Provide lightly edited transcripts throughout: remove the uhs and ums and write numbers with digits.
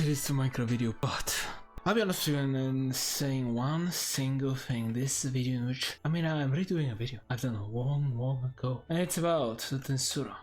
to this Minecraft video, but I'll be honest with you and saying one single thing. This video in which, I'm redoing a video I've done long ago, and it's about the Tensura.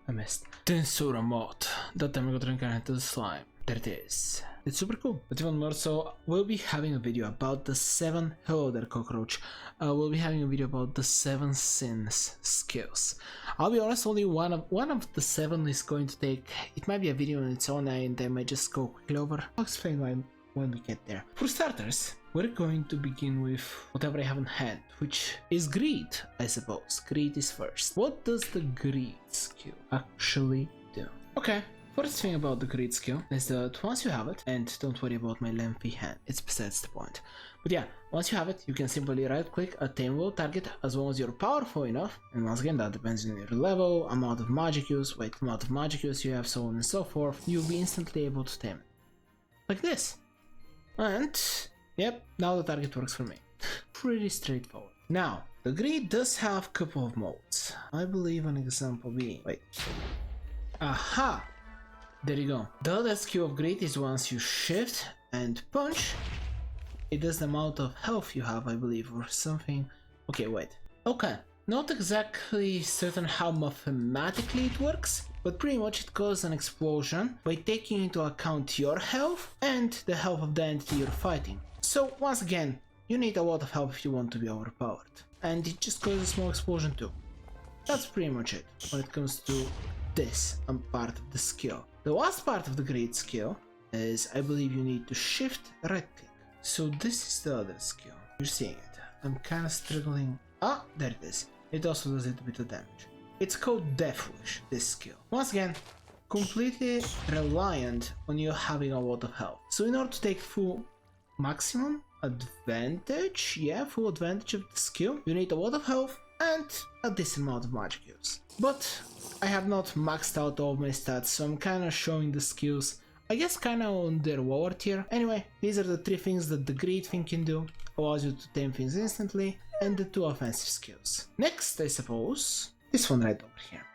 I missed Tensura mod. That time I got reincarnated to the slime. There it is. It's super cool. But even more so, we'll be having a video about the 7... Hello there, cockroach. We'll be having a video about the 7 sins skills. I'll be honest, only one of the 7 is going to take... It might be a video on its own and I might just go quickly over. I'll explain why when we get there. For starters, we're going to begin with whatever I have in hand, which is greed, I suppose. Greed is first. What does the greed skill actually do? Okay. First thing about the greed skill is that once you have it, and don't worry about my lengthy hand, it's besides the point. But yeah, once you have it, you can simply right click a tameable target as long as you're powerful enough. And once again, that depends on your level, amount of magic use, amount of magic use you have, so on and so forth. You'll be instantly able to tame it. Like this. And yep, now the target works for me. Pretty straightforward. Now, the greed does have a couple of modes. I believe an example being... Aha! There you go. The other skill of greed is once you shift and punch, it does the amount of health you have, I believe, or something. Okay, wait. Okay, not exactly certain how mathematically it works, but pretty much it causes an explosion by taking into account your health and the health of the entity you're fighting. So once again, you need a lot of health if you want to be overpowered. And it just causes a small explosion too. That's pretty much it when it comes to this part of the skill. The last part of the greed skill is, I believe you need to shift right click. So this is the other skill. You're seeing it. I'm kind of struggling. Ah, there it is. It also does a little bit of damage. It's called Death Wish, this skill. Once again, completely reliant on you having a lot of health. So in order to take full maximum advantage, full advantage of the skill, you need a lot of health and a decent amount of magic use. But I have not maxed out all my stats, so I'm kinda showing the skills, I guess kinda on their lower tier. Anyway, these are the 3 things that the greed thing can do, allows you to tame things instantly, and the 2 offensive skills. Next, I suppose, this one right over here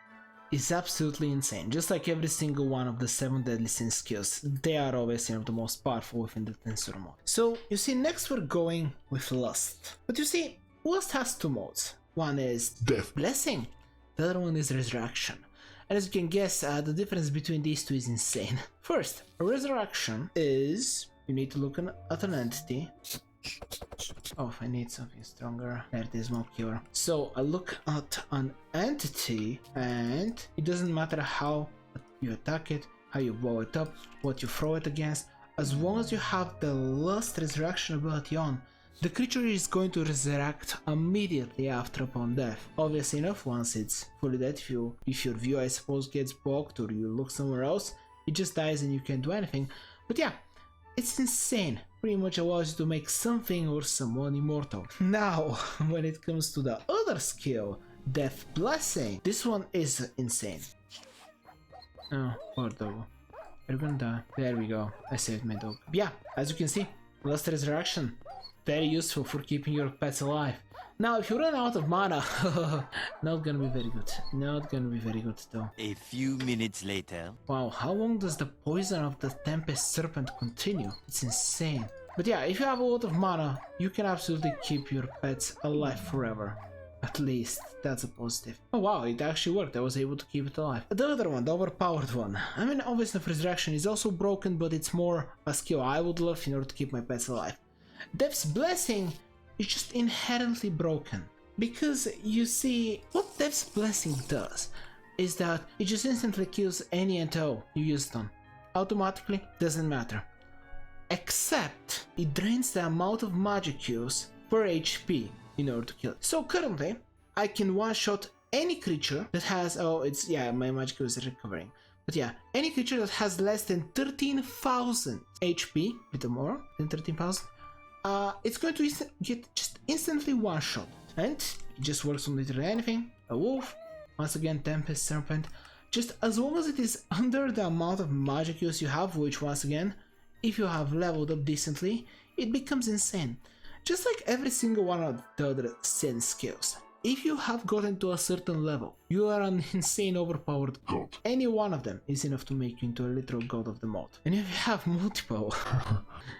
is absolutely insane. Just like every single one of the 7 deadly sin skills, they are obviously the most powerful within the Tensura mod. So, you see, next we're going with Lust. But you see, Lust has 2 modes. One is Death Blessing. The other one is Resurrection. And as you can guess, the difference between these 2 is insane. First, a Resurrection is... You need to look at an entity. Oh, I need something stronger. There it is, Mob Killer. So, I look at an entity, and it doesn't matter how you attack it, how you blow it up, what you throw it against. As long as you have the Lust Resurrection ability on, the creature is going to resurrect immediately after upon death. Obviously enough, once it's fully dead, if your view I suppose gets blocked or you look somewhere else, it just dies and you can't do anything. But yeah, it's insane. Pretty much allows you to make something or someone immortal. Now, when it comes to the other skill, Death Blessing, this one is insane. Oh, poor dog. You're gonna die. There we go. I saved my dog. Yeah, as you can see, Last Resurrection. Very useful for keeping your pets alive. Now, if you run out of mana, not gonna be very good. Not gonna be very good though. A few minutes later. Wow, how long does the poison of the Tempest Serpent continue? It's insane. But yeah, if you have a lot of mana, you can absolutely keep your pets alive forever. At least, that's a positive. Oh wow, it actually worked. I was able to keep it alive. The other one, the overpowered one. I mean, obviously Resurrection is also broken, but it's more a skill I would love in order to keep my pets alive. Death's Blessing is just inherently broken, because you see, what Death's Blessing does is that it just instantly kills any NTO you use it on. Automatically, doesn't matter. Except, it drains the amount of magic use per HP in order to kill it. So currently, I can one-shot any creature that has, my magic use is recovering. But yeah, any creature that has less than 13,000 HP, a bit more than 13,000, it's going to get just instantly one-shot. And it just works on literally anything. A wolf, once again Tempest Serpent. Just as long as it is under the amount of magic use you have, which once again, if you have leveled up decently, it becomes insane. Just like every single one of the other sin skills. if you have gotten to a certain level, you are an insane overpowered god. Any one of them is enough to make you into a literal god of the mod. And if you have multiple,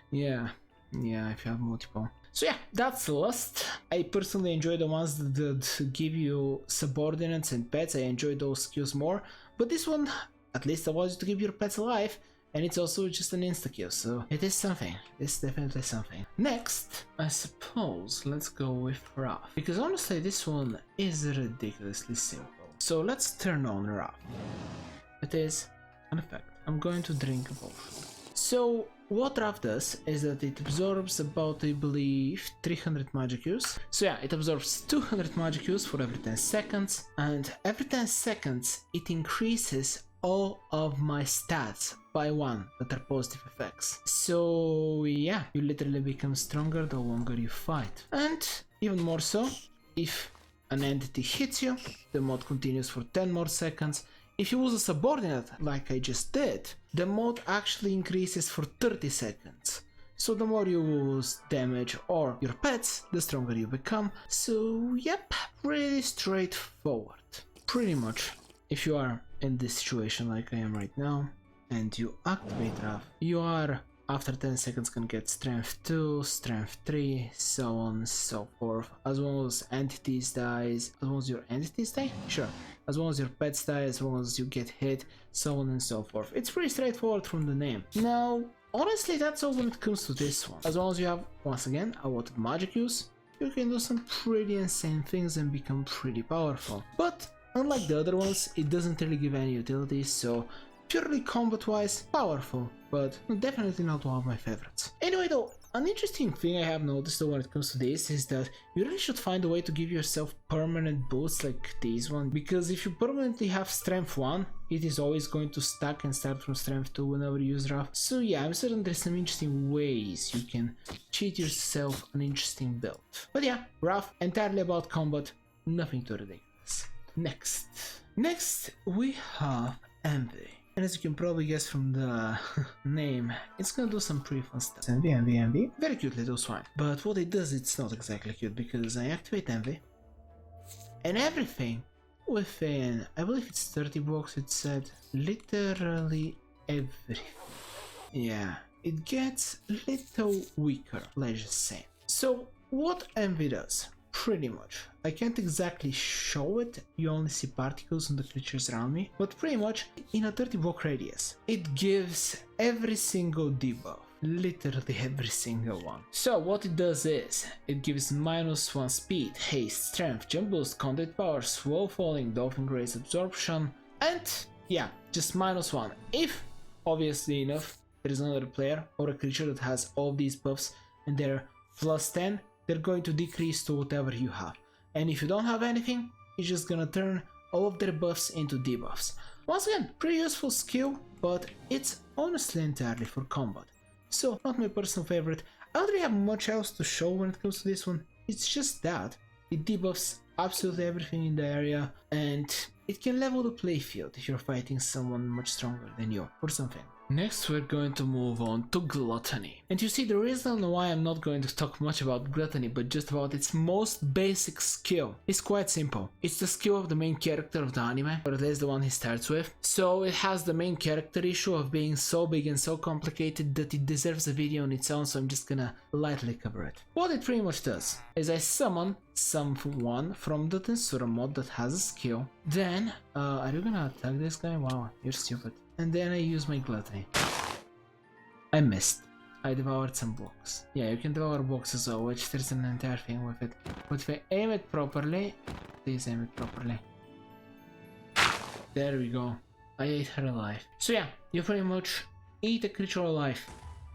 yeah, if you have multiple. So yeah, that's Lust. I personally enjoy the ones that give you subordinates and pets. I enjoy those skills more, but this one at least allows you to keep your pets alive, and it's also just an insta-kill, so it is something. It's definitely something. Next, I suppose, let's go with Wrath, because honestly this one is ridiculously simple. So let's turn on Wrath. It is an effect. I'm going to drink a potion. So what Wrath does is that it absorbs about, I believe, 300 magic use. So yeah, it absorbs 200 magic use for every 10 seconds, and every 10 seconds it increases all of my stats by 1 that are positive effects. So yeah, you literally become stronger the longer you fight. And even more so, if an entity hits you, the mod continues for 10 more seconds. If you use a subordinate, like I just did, the mod actually increases for 30 seconds. So the more you use damage or your pets, the stronger you become. So yep, pretty straightforward. Pretty much, if you are in this situation like I am right now, and you activate Wrath, you are after 10 seconds gonna get strength 2, strength 3, so on and so forth, as well as entities dies, as well as your entities die? Sure. As well as your pets die, as well as you get hit, so on and so forth. It's pretty straightforward from the name. Now, honestly, that's all when it comes to this one. As long as you have, once again, a lot of magic use, you can do some pretty insane things and become pretty powerful. But unlike the other ones, it doesn't really give any utility, so purely combat-wise, powerful, but definitely not one of my favorites. Anyway though, an interesting thing I have noticed though when it comes to this is that you really should find a way to give yourself permanent boosts like this one, because if you permanently have strength 1, it is always going to stack and start from strength 2 whenever you use Wrath. So yeah, I'm certain there's some interesting ways you can cheat yourself an interesting build. But yeah, Wrath, entirely about combat, nothing too ridiculous. Next we have Envy. And as you can probably guess from the name, it's gonna do some pretty fun stuff. Envy. Very cute little swine. But what it does, it's not exactly cute, because I activate Envy, and everything within, I believe it's 30 blocks, it said literally everything. Yeah, it gets a little weaker, let's just say. So what Envy does? Pretty much. I can't exactly show it, you only see particles on the creatures around me, but pretty much in a 30 block radius. It gives every single debuff, literally every single one. So what it does is, it gives -1 speed, haste, strength, jump boost, conduit power, slow falling, dolphin grace absorption, and yeah, just -1. If, obviously enough, there is another player or a creature that has all these buffs and they're +10, they're going to decrease to whatever you have. And if you don't have anything, it's just gonna turn all of their buffs into debuffs. Once again, pretty useful skill, but it's honestly entirely for combat. So, not my personal favorite. I don't really have much else to show when it comes to this one. It's just that it debuffs absolutely everything in the area, and it can level the playfield if you're fighting someone much stronger than you, or something. Next we're going to move on to Gluttony. And you see, the reason why I'm not going to talk much about Gluttony, but just about its most basic skill, is quite simple. It's the skill of the main character of the anime, or at least the one he starts with. So it has the main character issue of being so big and so complicated that it deserves a video on its own, so I'm just gonna lightly cover it. What it pretty much does is I summon someone from the Tensura mod that has a skill. Then, are you gonna attack this guy? Wow, you're stupid. And then I use my Gluttony. I missed. I devoured some blocks. Yeah, you can devour blocks as well, which there's an entire thing with it. But if I aim it properly, please aim it properly. There we go. I ate her alive. So yeah, you pretty much eat a creature alive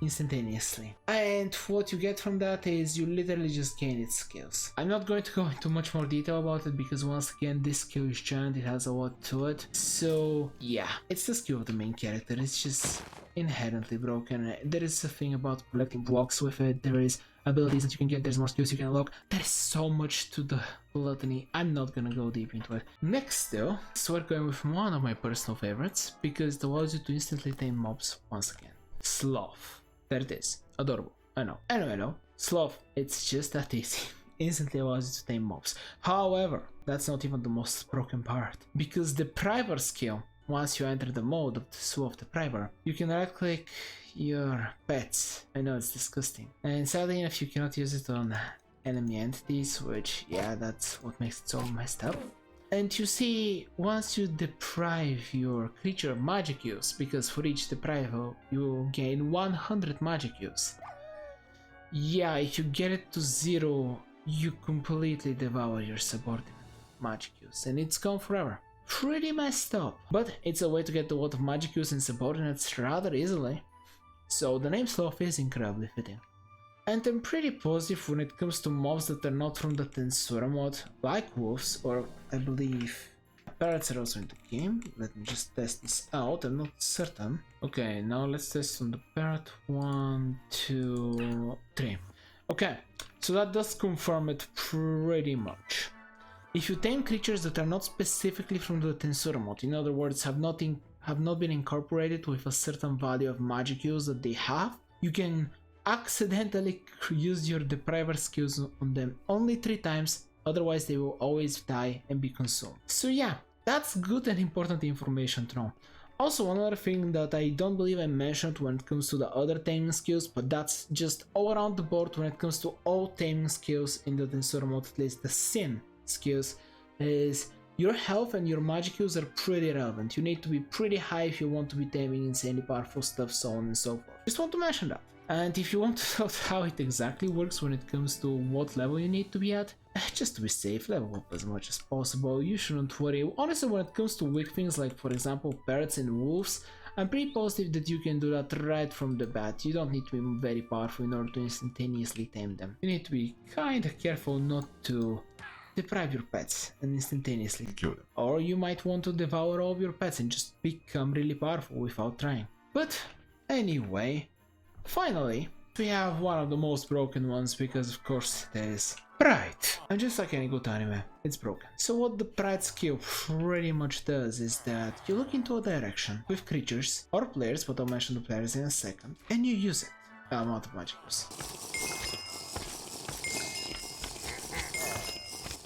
instantaneously. And what you get from that is you literally just gain its skills. I'm not going to go into much more detail about it because once again this skill is giant, it has a lot to it. So yeah, it's the skill of the main character, it's just inherently broken. There is a thing about collecting blocks with it, there is abilities that you can get, there's more skills you can unlock. There is so much to the Gluttony, I'm not gonna go deep into it. Next though, so we're going with one of my personal favorites because it allows you to instantly tame mobs once again. Sloth. There it is. Adorable. I know. I know. Sloth. It's just that easy. instantly allows you to tame mobs. However, that's not even the most broken part, because the Depriver skill, once you enter the mode of the Sloth Depriver, you can right click your pets. I know it's disgusting, and sadly enough you cannot use it on enemy entities, which yeah, that's what makes it so messed up. And you see, once you deprive your creature of magic use, because for each deprival you gain 100 magic use, yeah, if you get it to 0, you completely devour your subordinate magic use, and it's gone forever. Pretty messed up, but it's a way to get a lot of magic use in subordinates rather easily, so the name Sloth is incredibly fitting. And I'm pretty positive when it comes to mobs that are not from the Tensura mod, like wolves, or I believe parrots are also in the game. Let me just test this out, I'm not certain. Okay, now let's test on the parrot. 1, 2, 3. Okay, so that does confirm it pretty much. If you tame creatures that are not specifically from the Tensura mod, in other words, have not been incorporated with a certain value of magic use that they have, you can accidentally use your Depriver skills on them only 3 times, otherwise they will always die and be consumed. So yeah, that's good and important information to know. Also, another thing that I don't believe I mentioned when it comes to the other taming skills, but that's just all around the board when it comes to all taming skills in the Tensura mod, at least the Sin skills, is your health and your magic use are pretty relevant. You need to be pretty high if you want to be taming insanely powerful stuff, so on and so forth. Just want to mention that. And if you want to know how it exactly works when it comes to what level you need to be at, just to be safe, level up as much as possible, you shouldn't worry. Honestly, when it comes to weak things like for example parrots and wolves, I'm pretty positive that you can do that right from the bat. You don't need to be very powerful in order to instantaneously tame them. You need to be kinda careful not to deprive your pets and instantaneously kill them. Or you might want to devour all of your pets and just become really powerful without trying. But anyway, finally, we have one of the most broken ones, because of course it is Pride. And just like any good anime, it's broken. So what the Pride skill pretty much does is that you look into a direction with creatures or players, but I'll mention the players in a second, and you use it. Amount of magic use.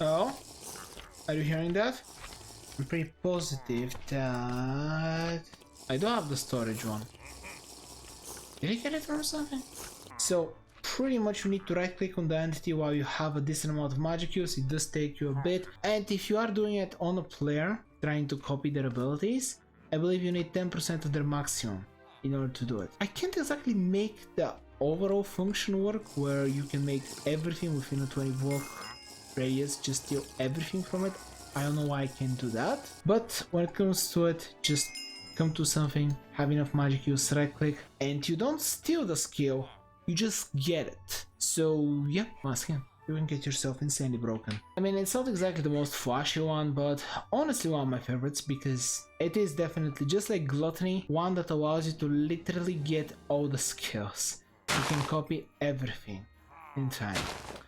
Oh, are you hearing that? I'm pretty positive that I do have the storage one. Did I get it from something? So pretty much you need to right click on the entity while you have a decent amount of magic use. It does take you a bit, and if you are doing it on a player trying to copy their abilities, I believe you need 10% of their maximum in order to do it. I can't exactly make the overall function work where you can make everything within a 20 block radius, just steal everything from it. I don't know why I can't do that, but when it comes to it, just come to something, have enough magic use, right click, and you don't steal the skill, you just get it. So yeah, once again, you can get yourself insanely broken. I mean, it's not exactly the most flashy one, but honestly one of my favorites, because it is definitely, just like Gluttony, one that allows you to literally get all the skills. You can copy everything in time.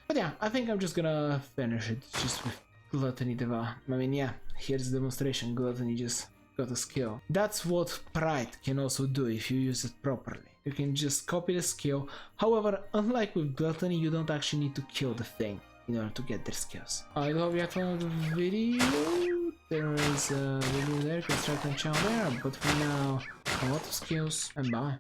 But yeah, I think I'm just gonna finish it just with Gluttony Deva. I mean, yeah, here's the demonstration. Gluttony just got a skill. That's what Pride can also do if you use it properly. You can just copy the skill. However, unlike with Gluttony, you don't actually need to kill the thing in order to get their skills. I hope you have found the video. There is a video there, you can start my channel there. But for now, a lot of skills and bye.